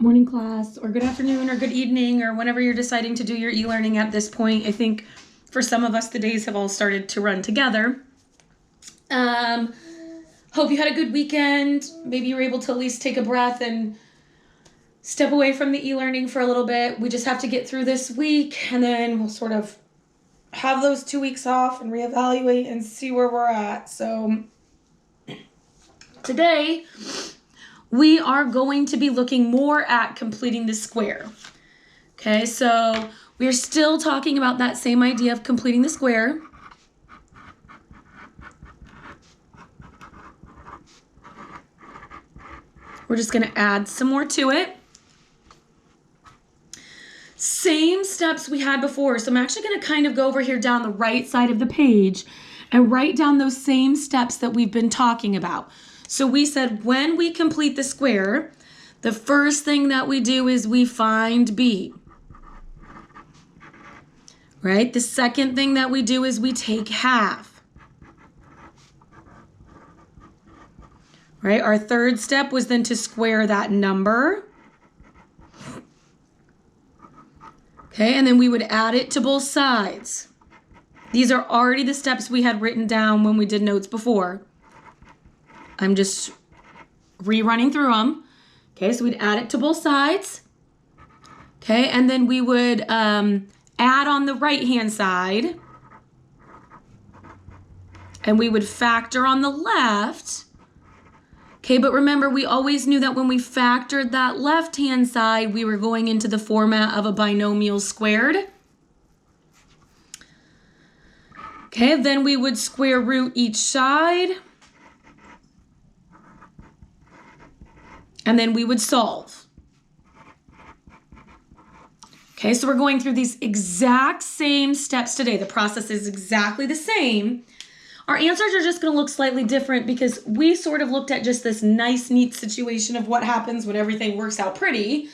morning class, or good afternoon, or good evening, or whenever you're deciding to do your e-learning at this point. I think for some of us, the days have all started to run together. Hope you had a good weekend. Maybe you were able to at least take a breath and step away from the e-learning for a little bit. We just have to get through this week, and then we'll sort of have those 2 weeks off and reevaluate and see where we're at. So today, we are going to be looking more at completing the square. Okay, so we're still talking about that same idea of completing the square. We're just going to add some more to it. Same steps we had before. So I'm actually going to kind of go over here down the right side of the page and write down those same steps that we've been talking about. So we said when we complete the square, the first thing that we do is we find b. Right? The second thing that we do is we take half. Right? Our third step was then to square that number. Okay, and then we would add it to both sides. These are already the steps we had written down when we did notes before. I'm just rerunning through them. Okay, so we'd add it to both sides. Okay, and then we would add on the right-hand side. And we would factor on the left. Okay, but remember, we always knew that when we factored that left-hand side, we were going into the format of a binomial squared. Okay, then we would square root each side. And then we would solve. Okay, so we're going through these exact same steps today. The process is exactly the same. Our answers are just going to look slightly different because we sort of looked at just this nice, neat situation of what happens when everything works out pretty.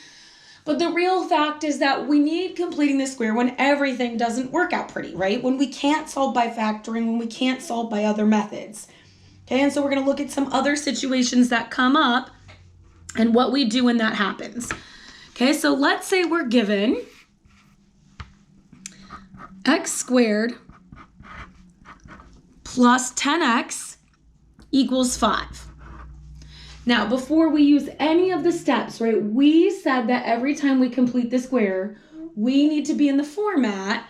But the real fact is that we need completing the square when everything doesn't work out pretty, right? When we can't solve by factoring, when we can't solve by other methods. Okay, and so we're going to look at some other situations that come up and what we do when that happens. Okay, so let's say we're given x squared plus 10x equals 5. Now, before we use any of the steps, right, we said that every time we complete the square, we need to be in the format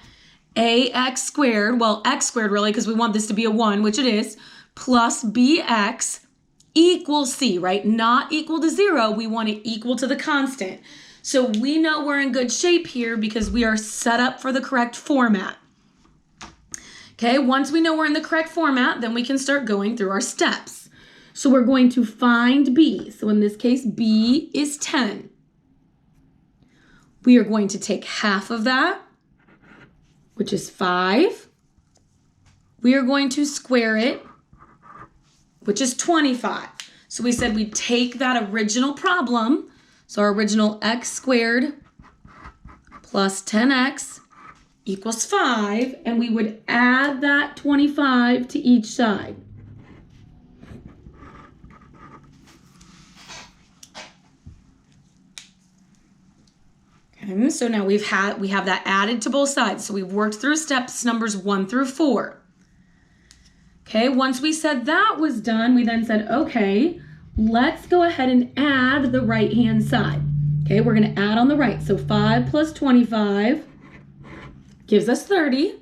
ax squared, well, x squared really, because we want this to be a 1, which it is, plus bx equals c, right? Not equal to 0. We want it equal to the constant. So we know we're in good shape here because we are set up for the correct format. Okay, once we know we're in the correct format, then we can start going through our steps. So we're going to find b. So in this case, b is 10. We are going to take half of that, which is 5. We are going to square it, which is 25. So we said we'd take that original problem, so our original x squared plus 10x equals 5, and we would add that 25 to each side. Okay, so now we have that added to both sides. So we've worked through steps numbers 1 through 4. Okay, once we said that was done, we then said, okay, let's go ahead and add the right-hand side. Okay, we're going to add on the right. So 5 plus 25 gives us 30.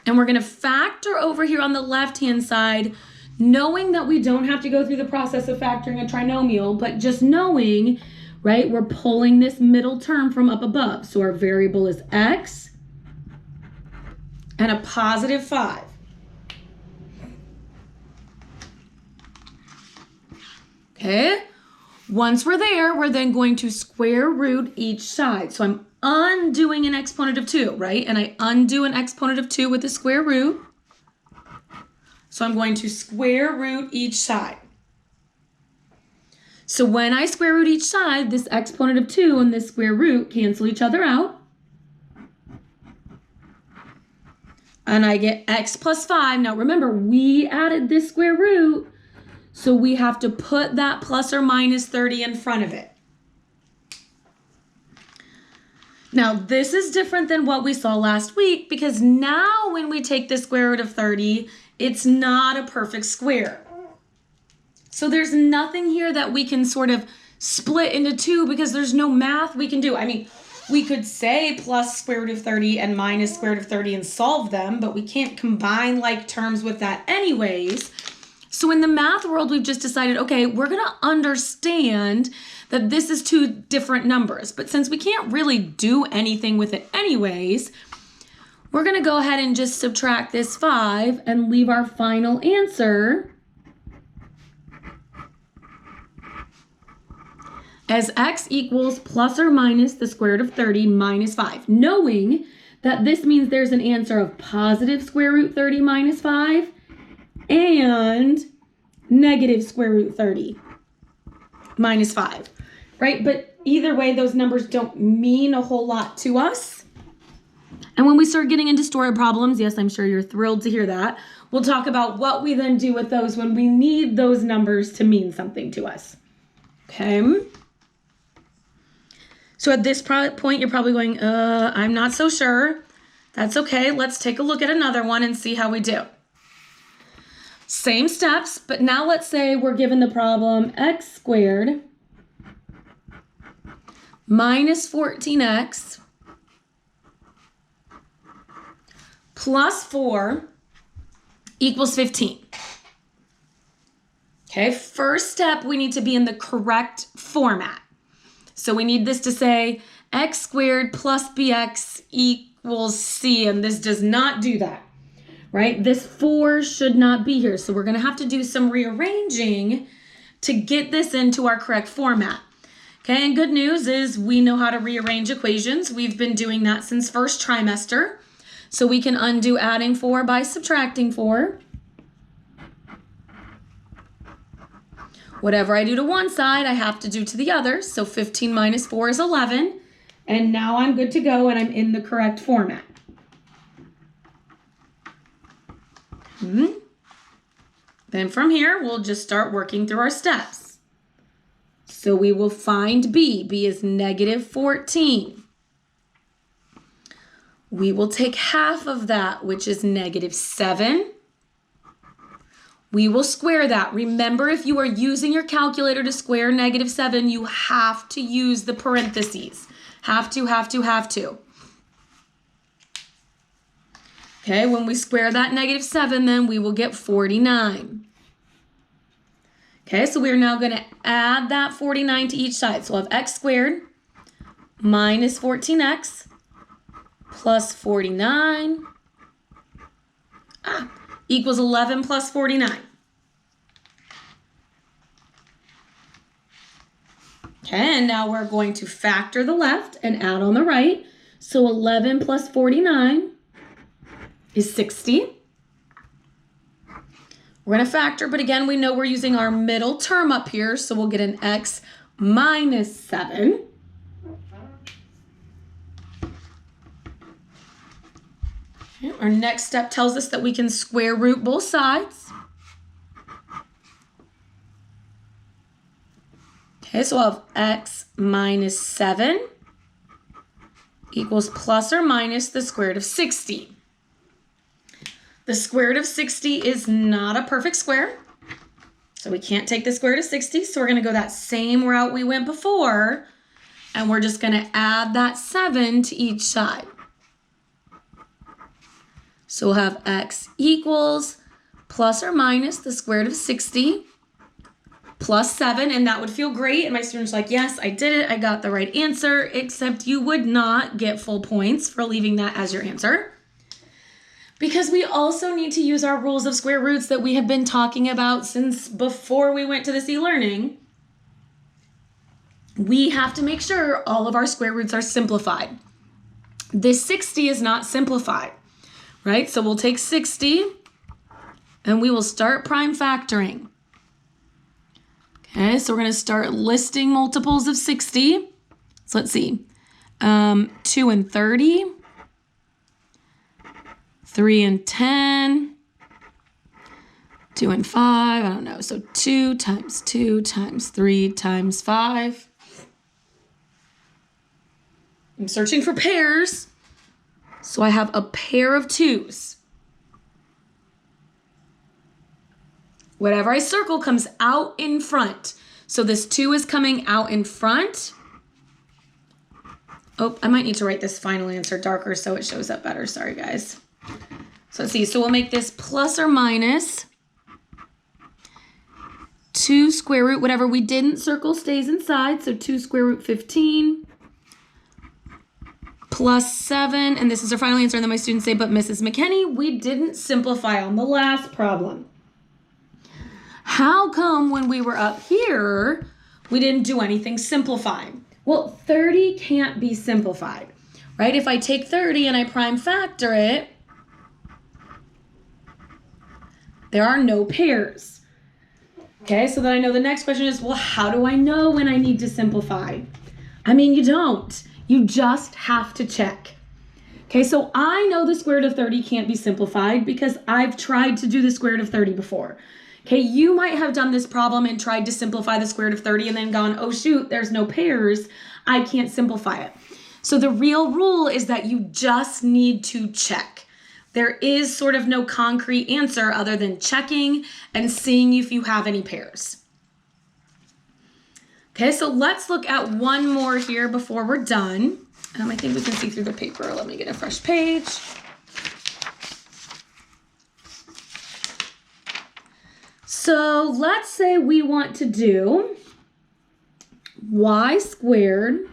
And we're going to factor over here on the left-hand side, knowing that we don't have to go through the process of factoring a trinomial, but just knowing, right, we're pulling this middle term from up above. So our variable is x and a positive 5. Okay, once we're there, we're then going to square root each side. So I'm undoing an exponent of 2, right? And I undo an exponent of 2 with the square root. So I'm going to square root each side. So when I square root each side, this exponent of 2 and this square root cancel each other out. And I get x plus 5. Now remember, we added this square root So we have to put that plus or minus 30 in front of it. Now, this is different than what we saw last week because now when we take the square root of 30, it's not a perfect square. So there's nothing here that we can sort of split into two because there's no math we can do. I mean, we could say plus square root of 30 and minus square root of 30 and solve them, but we can't combine like terms with that anyways. So in the math world, we've just decided, okay, we're going to understand that this is two different numbers. But since we can't really do anything with it anyways, we're going to go ahead and just subtract this 5 and leave our final answer as x equals plus or minus the square root of 30 minus 5, knowing that this means there's an answer of positive square root 30 minus 5 and negative square root 30 minus 5, right? But either way, those numbers don't mean a whole lot to us. And when we start getting into story problems, yes, I'm sure you're thrilled to hear that, we'll talk about what we then do with those when we need those numbers to mean something to us. Okay? So at this point, you're probably going, I'm not so sure. That's okay. Let's take a look at another one and see how we do. Same steps, but now let's say we're given the problem x squared minus 14x plus 4 equals 15. Okay, first step, we need to be in the correct format. So we need this to say x squared plus bx equals c, and this does not do that, right? This 4 should not be here. So we're going to have to do some rearranging to get this into our correct format. Okay, and good news is we know how to rearrange equations. We've been doing that since first trimester. So we can undo adding 4 by subtracting 4. Whatever I do to one side, I have to do to the other. So 15 minus 4 is 11. And now I'm good to go and I'm in the correct format. Then from here, we'll just start working through our steps. So we will find b. b is negative 14. We will take half of that, which is negative 7. We will square that. Remember, if you are using your calculator to square negative 7, you have to use the parentheses. Have to. Okay, when we square that negative 7, then we will get 49. Okay, so we're now going to add that 49 to each side. So we'll have x squared minus 14x plus 49 equals 11 plus 49. Okay, and now we're going to factor the left and add on the right. So 11 plus 49 is 60. We're going to factor, but again, we know we're using our middle term up here, so we'll get an x minus 7. Okay, our next step tells us that we can square root both sides. Okay, so we'll have x minus 7 equals plus or minus the square root of 60. The square root of 60 is not a perfect square, so we can't take the square root of 60, so we're going to go that same route we went before, and we're just going to add that 7 to each side. So we'll have x equals plus or minus the square root of 60 plus 7, and that would feel great. And my students are like, yes, I did it. I got the right answer, except you would not get full points for leaving that as your answer, because we also need to use our rules of square roots that we have been talking about since before we went to this e-learning. We have to make sure all of our square roots are simplified. This 60 is not simplified, right? So we'll take 60 and we will start prime factoring. Okay, so we're going to start listing multiples of 60. So let's see. 2 and 30. 3 and 10. 2 and 5, I don't know. So 2 times 2 times 3 times 5. I'm searching for pairs. So I have a pair of 2's. Whatever I circle comes out in front. So this 2 is coming out in front. Oh, I might need to write this final answer darker so it shows up better. Sorry, guys. So let's see. So we'll make this plus or minus 2 square root. Whatever we didn't circle stays inside. So 2 square root 15 plus 7. And this is our final answer. And then my students say, but Mrs. McKinney, we didn't simplify on the last problem. How come when we were up here, we didn't do anything simplifying? Well, 30 can't be simplified, right? If I take 30 and I prime factor it, there are no pairs. Okay, so then I know the next question is, well, how do I know when I need to simplify? I mean, you don't. You just have to check. Okay, so I know the square root of 30 can't be simplified because I've tried to do the square root of 30 before. Okay, you might have done this problem and tried to simplify the square root of 30 and then gone, oh shoot, there's no pairs. I can't simplify it. So the real rule is that you just need to check. There is sort of no concrete answer other than checking and seeing if you have any pairs. Okay, so let's look at one more here before we're done. I think we can see through the paper. Let me get a fresh page. So let's say we want to do y squared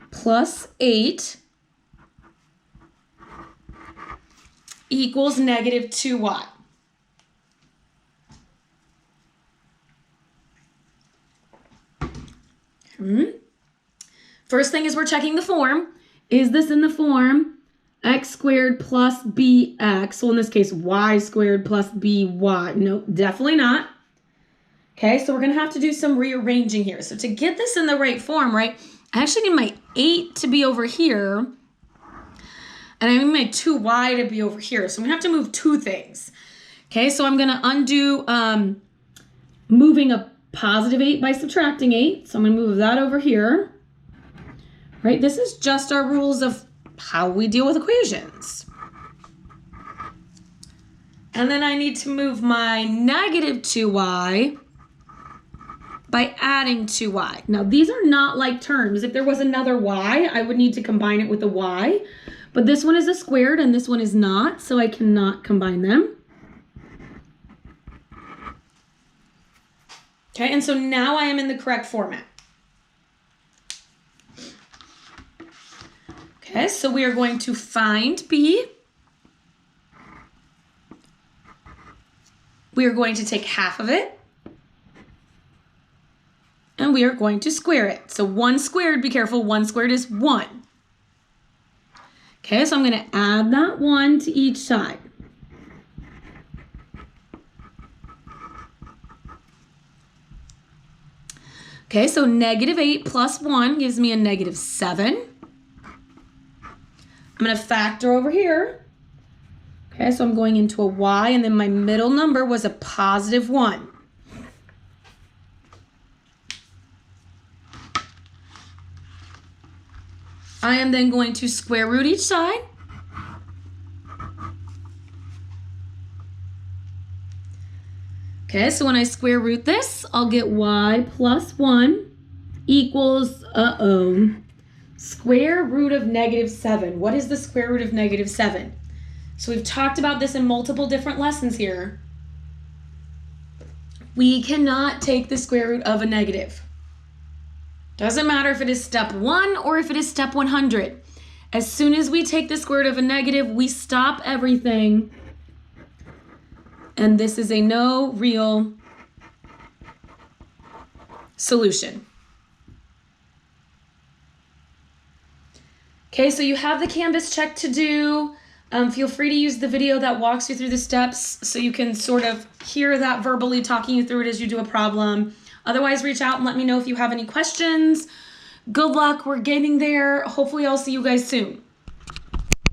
plus 8 equals negative 2y. First thing is we're checking the form. Is this in the form x squared plus bx? So in this case, y squared plus by. No, definitely not. Okay, so we're going to have to do some rearranging here. So to get this in the right form, right, I actually need my 8 to be over here. And I need my 2y to be over here. So I'm going to have to move two things. Okay, so I'm going to undo moving a positive 8 by subtracting 8. So I'm going to move that over here. Right, this is just our rules of how we deal with equations. And then I need to move my negative 2y by adding 2y. Now, these are not like terms. If there was another y, I would need to combine it with a y. But this one is a squared and this one is not, so I cannot combine them. Okay, and so now I am in the correct format. Okay, so we are going to find b. We are going to take half of it. And we are going to square it. So 1 squared, be careful, 1 squared is 1. Okay, so I'm going to add that 1 to each side. Okay, so negative 8 plus 1 gives me a negative 7. I'm going to factor over here. Okay, so I'm going into a y, and then my middle number was a positive 1. I am then going to square root each side. Okay, so when I square root this, I'll get y plus 1 equals, square root of negative 7. What is the square root of negative 7? So we've talked about this in multiple different lessons here. We cannot take the square root of a negative. Doesn't matter if it is step 1 or if it is step 100. As soon as we take the square root of a negative, we stop everything. And this is a no real solution. Okay, so you have the Canvas check to do. Feel free to use the video that walks you through the steps so you can sort of hear that verbally talking you through it as you do a problem. Otherwise, reach out and let me know if you have any questions. Good luck. We're getting there. Hopefully, I'll see you guys soon.